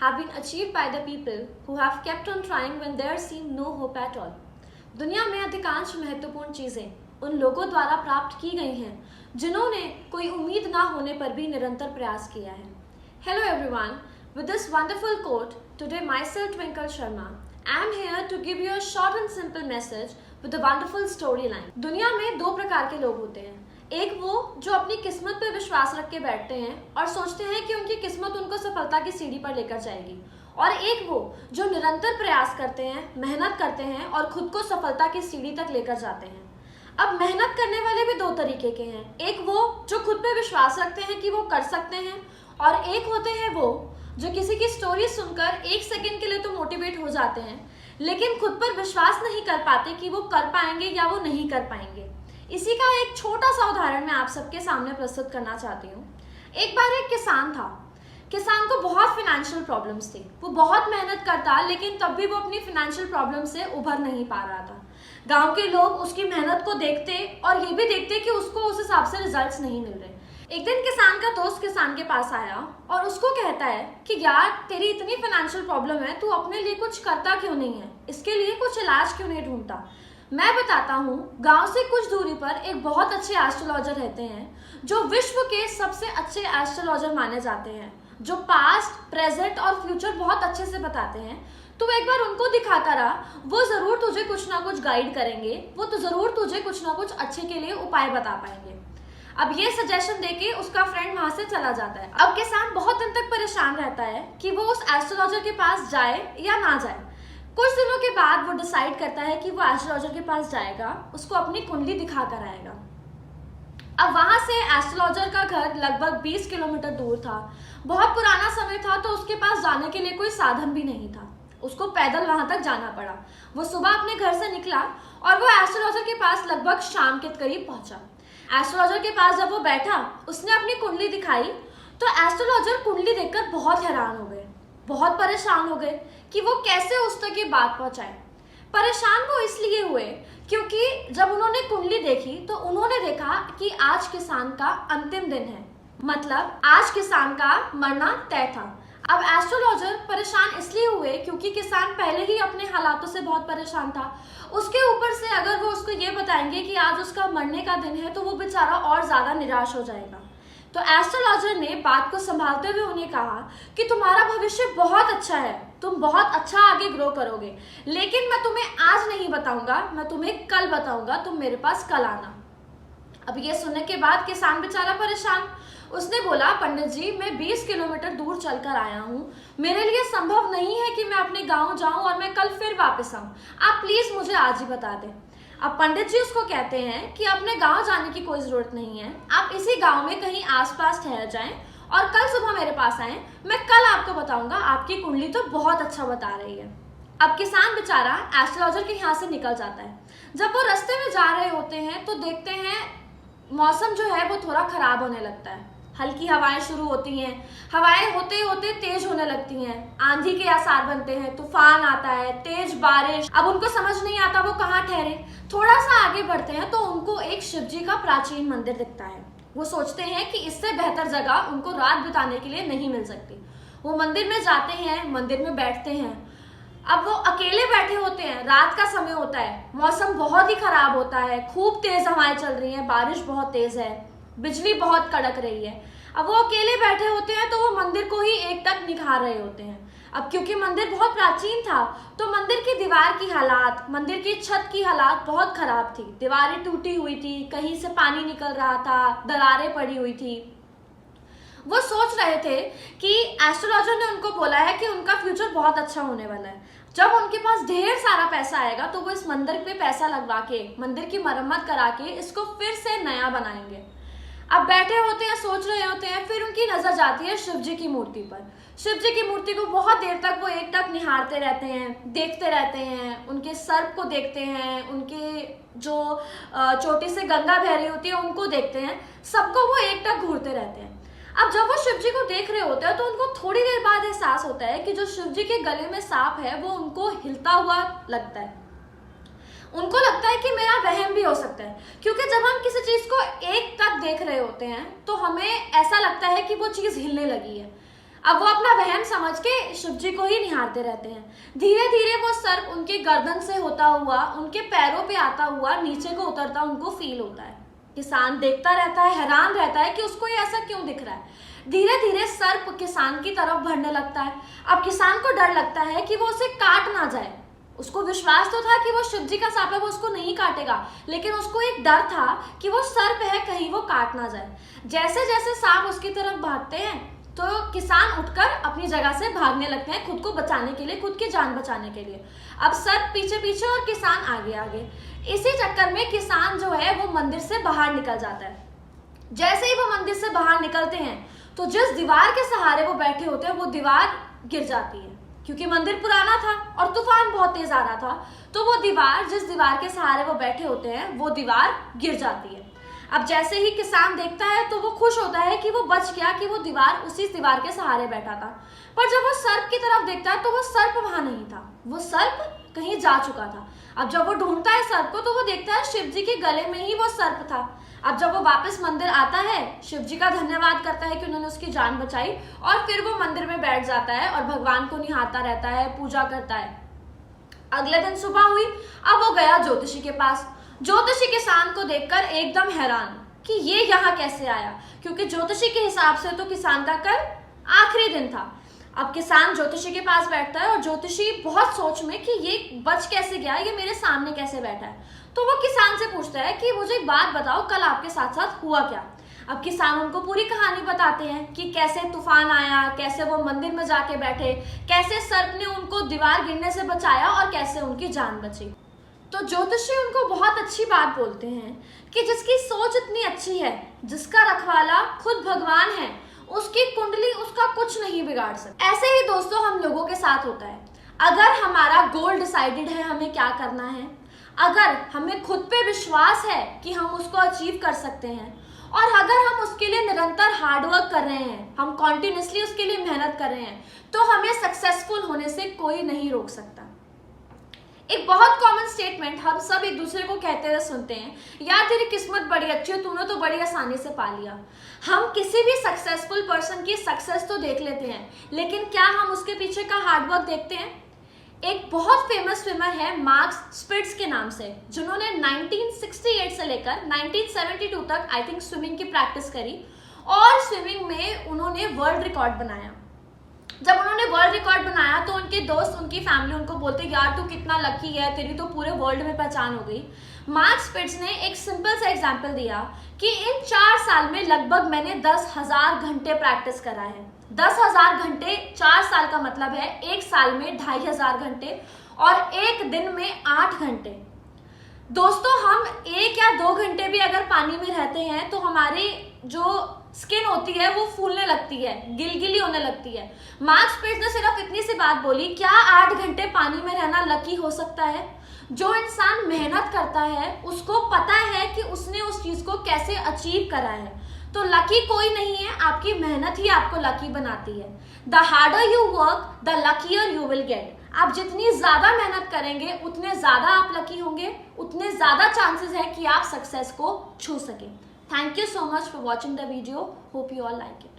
have been achieved by the people who have kept on trying when there seemed no hope at all. दुनिया में अधिकांश महत्वपूर्ण चीज़ें उन लोगों द्वारा प्राप्त की गई हैं जिन्होंने कोई उम्मीद ना होने पर भी निरंतर प्रयास किया है. Hello everyone, with this wonderful quote, today myself Twinkle Sharma, I am here to give you a short and simple message with a wonderful storyline. दुनिया में दो प्रकार के लोग होते हैं. एक वो जो अपनी किस्मत पर विश्वास रख के बैठते हैं और सोचते हैं कि उनकी किस्मत उनको सफलता की सीढ़ी पर लेकर जाएगी, और एक वो जो निरंतर प्रयास करते हैं, मेहनत करते हैं और खुद को सफलता की सीढ़ी तक लेकर जाते हैं. अब मेहनत करने वाले भी दो तरीके के हैं. एक वो जो खुद पे विश्वास रखते हैं कि वो कर सकते हैं, और एक होते हैं वो जो किसी की स्टोरी सुनकर एक सेकंड के लिए तो मोटिवेट हो जाते हैं, लेकिन खुद पर विश्वास नहीं कर पाते कि वो कर पाएंगे या वो नहीं कर पाएंगे. इसी का एक छोटा सा उदाहरण मैं आप सबके सामने प्रस्तुत करना चाहती हूँ. एक बार एक किसान था. किसान को बहुत फाइनेंशियल प्रॉब्लम्स थी. वो बहुत मेहनत करता, लेकिन तब भी वो अपनी फाइनेंशियल प्रॉब्लम से उभर नहीं पा रहा था. गांव के लोग उसकी मेहनत को देखते और ये भी देखते कि उसको उस हिसाब से रिजल्ट्स नहीं मिल रहे. एक दिन किसान का दोस्त किसान के पास आया और उसको कहता है कि यार, तेरी इतनी फाइनेंशियल प्रॉब्लम है, तू अपने लिए कुछ करता क्यों नहीं है, इसके लिए कुछ इलाज क्यों नहीं ढूंढता. मैं बताता हूँ. गांव से कुछ दूरी पर एक बहुत अच्छे एस्ट्रोलॉजर रहते हैं जो विश्व के सबसे अच्छे एस्ट्रोलॉजर माने जाते हैं, जो पास्ट, प्रेजेंट और फ्यूचर बहुत अच्छे से बताते हैं. तो एक बार उनको दिखाता रहा, वो जरूर तुझे कुछ ना कुछ गाइड करेंगे, वो तो जरूर तुझे कुछ ना कुछ अच्छे के लिए उपाय बता पाएंगे. अब ये सजेशन देके उसका फ्रेंड वहां से चला जाता है. अब किसान बहुत दिन तक परेशान रहता है कि वो उस एस्ट्रोलॉजर के पास जाए या ना जाए. कुछ दिनों के बाद वो डिसाइड करता है कि वो एस्ट्रोलॉजर के पास जाएगा, उसको अपनी कुंडली दिखा कर आएगा. अब वहां से एस्ट्रोलॉजर का घर लगभग 20 किलोमीटर दूर था. बहुत पुराना समय था, तो उसके पास जाने के लिए कोई साधन भी नहीं था. उसको पैदल वहां तक जाना पड़ा. वो सुबह अपने घर से निकला और वो एस्ट्रोलॉजर के पास लगभग शाम के करीब पहुंचा. एस्ट्रोलॉजर के पास जब वो बैठा, उसने अपनी कुंडली दिखाई, तो एस्ट्रोलॉजर कुंडली देखकर बहुत हैरान हो गए, बहुत परेशान हो गए कि वो कैसे उस तक ये बात पहुंचाए. परेशान वो इसलिए हुए क्योंकि जब उन्होंने कुंडली देखी तो उन्होंने देखा कि आज किसान का अंतिम दिन है, मतलब आज किसान का मरना तय था. अब एस्ट्रोलॉजर परेशान इसलिए हुए क्योंकि किसान पहले ही अपने हालातों से बहुत परेशान था. उसके ऊपर से अगर वो उसको ये बताएंगे कि आज उसका मरने का दिन है, तो वो बेचारा और ज्यादा निराश हो जाएगा. तो एस्ट्रोलॉजर ने बात को संभालते हुए उन्हें कहा कि तुम्हारा भविष्य बहुत अच्छा है, तुम बहुत अच्छा आगे ग्रो करोगे, लेकिन मैं तुम्हें आज नहीं बताऊंगा, मैं तुम्हें कल बताऊंगा, तुम मेरे पास कल आना. अब ये सुनने के बाद किसान बेचारा परेशान. उसने बोला, पंडित जी, मैं 20 किलोमीटर दूर चलकर आया हूँ, मेरे लिए संभव नहीं है कि मैं अपने गाँव जाऊँ और मैं कल फिर वापस आऊँ. आप प्लीज मुझे आज ही बता दें. अब पंडित जी उसको कहते हैं कि अपने गांव जाने की कोई जरूरत नहीं है, आप इसी गांव में कहीं आसपास ठहर जाएं और कल सुबह मेरे पास आएं, मैं कल आपको बताऊंगा, आपकी कुंडली तो बहुत अच्छा बता रही है. अब किसान बेचारा एस्ट्रोलॉजर के यहाँ से निकल जाता है. जब वो रास्ते में जा रहे होते हैं तो देखते हैं मौसम जो है वो थोड़ा खराब होने लगता है. हल्की हवाएं शुरू होती हैं. हवाएं होते होते तेज होने लगती हैं. आंधी के आसार बनते हैं, तूफान आता है, तेज बारिश. अब उनको समझ नहीं आता वो कहाँ ठहरे. थोड़ा सा आगे बढ़ते हैं तो उनको एक शिव जी का प्राचीन मंदिर दिखता है. वो सोचते हैं कि इससे बेहतर जगह उनको रात बिताने के लिए नहीं मिल सकती. वो मंदिर में जाते हैं, मंदिर में बैठते हैं. अब वो अकेले बैठे होते हैं, रात का समय होता है, मौसम बहुत ही खराब होता है, खूब तेज हवाएं चल रही हैं, बारिश बहुत तेज है, बिजली बहुत कड़क रही है. अब वो अकेले बैठे होते हैं तो वो मंदिर को ही एकटक निखार रहे होते हैं. अब क्योंकि मंदिर बहुत प्राचीन था, तो मंदिर की दीवार की हालात, मंदिर की छत की हालात बहुत खराब थी. दीवारें टूटी हुई थी, कहीं से पानी निकल रहा था, दरारें पड़ी हुई थी. वो सोच रहे थे कि एस्ट्रोलॉजर ने उनको बोला है कि उनका फ्यूचर बहुत अच्छा होने वाला है. जब उनके पास ढेर सारा पैसा आएगा तो वो इस मंदिर पे पैसा लगवा के, मंदिर की मरम्मत करा के इसको फिर से नया बनाएंगे. अब बैठे होते हैं, सोच रहे होते हैं, फिर उनकी नजर जाती है शिव जी की मूर्ति पर. शिव जी की मूर्ति को बहुत देर तक वो एकटक निहारते रहते हैं, देखते रहते हैं. उनके सर्प को देखते हैं, उनके जो चोटी से गंगा बह रही होती है उनको देखते हैं. सबको वो एकटक घूरते रहते हैं. अब जब वो शिव जी को देख रहे होते हैं तो उनको थोड़ी देर बाद एहसास होता है कि जो शिव जी के गले में सांप है वो उनको हिलता हुआ लगता है. उनको लगता है कि मेरा वहम भी हो सकता है, क्योंकि जब हम किसी चीज को एक तक देख रहे होते हैं तो हमें ऐसा लगता है कि वो चीज हिलने लगी है. अब वो अपना वहम समझ के शिव जी को ही निहारते रहते हैं। धीरे धीरे वो सर्प उनके गर्दन से होता हुआ उनके पैरों पे आता हुआ नीचे को उतरता उनको फील होता है। किसान देखता रहता है, हैरान रहता है कि उसको ये ऐसा क्यों दिख रहा है। धीरे धीरे सर्प किसान की तरफ बढ़ने लगता है। अब किसान को डर लगता है कि वो उसे काट ना जाए। उसको विश्वास तो था कि वो शिव जी का सांप है, वो उसको नहीं काटेगा, लेकिन उसको एक डर था कि वो सर्प है, कहीं वो काट ना जाए। जैसे जैसे सांप उसकी तरफ भागते हैं तो किसान उठकर अपनी जगह से भागने लगते हैं, खुद को बचाने के लिए, खुद की जान बचाने के लिए। अब सर्प पीछे पीछे और किसान आगे आगे। इसी चक्कर में किसान जो है वो मंदिर से बाहर निकल जाता है। जैसे ही वो मंदिर से बाहर निकलते हैं तो जिस दीवार के सहारे वो बैठे होते हैं वो दीवार गिर जाती है, क्योंकि मंदिर पुराना था और तूफान बहुत तेज आ रहा था। तो वो दीवार, जिस दीवार के सहारे वो बैठे होते हैं, वो दीवार गिर जाती है। अब जैसे ही किसान देखता है तो वो खुश होता है कि वो बच गया, कि वो दीवार उसी दीवार के सहारे बैठा था। पर जब वो सर्प की तरफ देखता है तो वो सर्प वहां नहीं था, वो सर्प कहीं जा चुका था। अब जब वो ढूंढता है सर्प को तो वो देखता है शिव जी के गले में ही वो सर्प था। अब जब वो वापस मंदिर आता है, शिव जी का धन्यवाद करता है कि उन्होंने उसकी जान बचाई, और फिर वो मंदिर में बैठ जाता है और भगवान को निहारता रहता है, पूजा करता है। अगले दिन सुबह हुई, अब वो गया ज्योतिषी के पास। ज्योतिषी किसान को देखकर एकदम हैरान कि ये यहाँ कैसे आया, क्योंकि ज्योतिषी के हिसाब से तो किसान का कल आखिरी दिन था। अब किसान ज्योतिषी के पास बैठता है और ज्योतिषी बहुत सोच में कि ये बच कैसे गया, ये मेरे सामने कैसे बैठा है। तो वो किसान से पूछता है कि मुझे एक बात बताओ, कल आपके साथ साथ हुआ क्या। अब किसान उनको पूरी कहानी बताते हैं कि कैसे तूफान आया, कैसे वो मंदिर में जाके बैठे, कैसे सर्प ने उनको दीवार गिरने से बचाया और कैसे उनकी जान बची। तो ज्योतिषी उनको बहुत अच्छी बात बोलते हैं कि जिसकी सोच इतनी अच्छी है, जिसका रखवाला खुद भगवान है, उसकी कुंडली उसका कुछ नहीं बिगाड़ सकती। ऐसे ही दोस्तों हम लोगों के साथ होता है। अगर हमारा गोल डिसाइडेड है हमें क्या करना है, अगर हमें खुद पे विश्वास है कि हम उसको अचीव कर सकते हैं, और अगर हम उसके लिए निरंतर हार्डवर्क कर रहे हैं, हम कॉन्टिन्यूसली उसके लिए मेहनत कर रहे हैं, तो हमें सक्सेसफुल होने से कोई नहीं रोक सकता। एक बहुत कॉमन स्टेटमेंट हम सब एक दूसरे को कहते हुए सुनते हैं, यार तेरी किस्मत बड़ी अच्छी है, तूने तो बड़ी आसानी से पा लिया। हम किसी भी सक्सेसफुल पर्सन की सक्सेस तो देख लेते हैं, लेकिन क्या हम उसके पीछे का हार्डवर्क देखते हैं? एक बहुत फेमस स्विमर है मार्कस स्पिट्ज के नाम से, जिन्होंने 1968 से लेकर 1972 तक आई थिंक स्विमिंग की प्रैक्टिस करी, और स्विमिंग में उन्होंने वर्ल्ड रिकॉर्ड बनाया। जब उन्होंने वर्ल्ड रिकॉर्ड बनाया तो उनके दोस्त, उनकी फैमिली उनको बोलते यार तू कितना लकी है, तेरी तो पूरे वर्ल्ड में पहचान हो गई। मार्कस स्पिट्ज ने एक सिंपल सा एग्जांपल दिया कि इन 4 साल में लगभग मैंने 10,000 घंटे प्रैक्टिस करा है। 10,000 घंटे 4 साल का मतलब है 1 साल में 2,500 घंटे, और एक दिन में 8 घंटे। दोस्तों हम 1 या 2 घंटे भी अगर पानी में रहते हैं तो हमारी जो स्किन होती है वो फूलने लगती है, गिलगिली होने लगती है। मार्कस स्पिट्ज ने सिर्फ इतनी सी बात बोली, क्या 8 घंटे पानी में रहना लकी हो सकता है? जो इंसान मेहनत करता है उसको पता है कि उसने उस चीज को कैसे अचीव करा है। तो लकी कोई नहीं है, आपकी मेहनत ही आपको लकी बनाती है। The harder you work the luckier you will get. आप जितनी ज्यादा मेहनत करेंगे उतने ज्यादा आप लकी होंगे, उतने ज्यादा चांसेस है कि आप सक्सेस को छू सके। Thank you so much for watching the video. Hope you all like it.